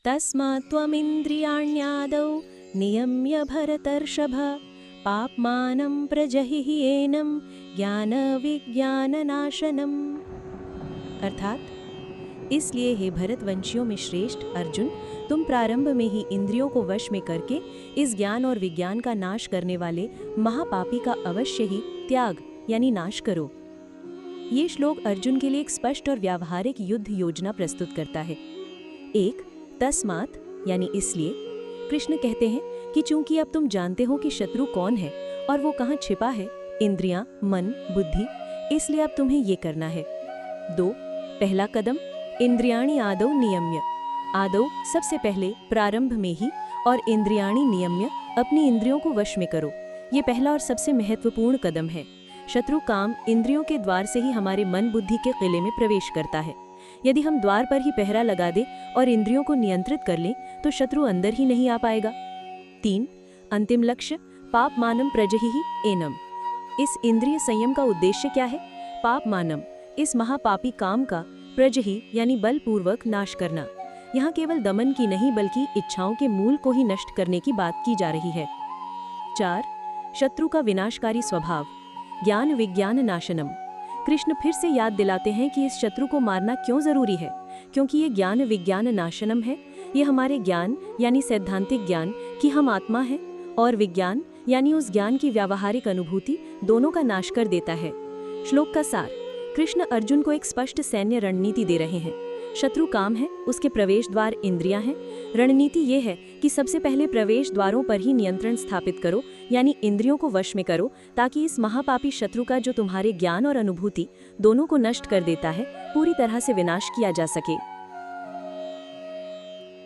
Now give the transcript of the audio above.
तस्मात् त्वमिन्द्रियाण्यादौ नियम्य भरतर्षभ पाप्मानं प्रजहि एनं ज्ञान विज्ञाननाशनम्। अर्थात इसलिए हे भरतवंशियों में श्रेष्ठ अर्जुन, तुम प्रारंभ में ही इंद्रियों को वश में करके इस ज्ञान और विज्ञान का नाश करने वाले महापापी का अवश्य ही त्याग यानी नाश करो। ये श्लोक अर्जुन के लिए एक स्पष्ट और व्यावहारिक युद्ध योजना प्रस्तुत करता है। एक, तस्मात् यानी इसलिए। कृष्ण कहते हैं कि चूंकि अब तुम जानते हो कि शत्रु कौन है और वो कहाँ छिपा है, इंद्रियां, मन, बुद्धि, इसलिए अब तुम्हें ये करना है। दो, पहला कदम, इंद्रियाणि आदौ नियम्य। आदौ सबसे पहले, प्रारंभ में ही, और इंद्रियाणि नियम्य अपनी इंद्रियों को वश में करो। ये पहला और सबसे महत्वपूर्ण कदम है। शत्रु काम इंद्रियों के द्वार से ही हमारे मन बुद्धि के किले में प्रवेश करता है। यदि हम द्वार पर ही पहरा लगा दें और इंद्रियों को नियंत्रित कर लें तो शत्रु अंदर ही नहीं आ पाएगा। तीन, अंतिम लक्ष्य, पाप मानम प्रजहि एनम। इस इंद्रिय संयम का उद्देश्य क्या है? पाप मानम, इस महापापी काम का, प्रजहि यानी बलपूर्वक नाश करना। यहाँ केवल दमन की नहीं बल्कि इच्छाओं के मूल को ही नष्ट करने की बात की जा रही है। चार, शत्रु का विनाशकारी स्वभाव, ज्ञान विज्ञान नाशनम। कृष्ण फिर से याद दिलाते हैं कि इस शत्रु को मारना क्यों जरूरी है, क्योंकि ये ज्ञान विज्ञान नाशनम है। ये हमारे ज्ञान यानी सैद्धांतिक ज्ञान कि हम आत्मा है और विज्ञान यानी उस ज्ञान की व्यावहारिक अनुभूति दोनों का नाश कर देता है। श्लोक का सार, कृष्ण अर्जुन को एक स्पष्ट सैन्य रणनीति दे रहे हैं। शत्रु काम है, उसके प्रवेश द्वार इंद्रियां हैं। रणनीति ये है कि सबसे पहले प्रवेश द्वारों पर ही नियंत्रण स्थापित करो, यानी इंद्रियों को वश में करो, ताकि इस महापापी शत्रु का जो तुम्हारे ज्ञान और अनुभूति दोनों को नष्ट कर देता है, पूरी तरह से विनाश किया जा सके।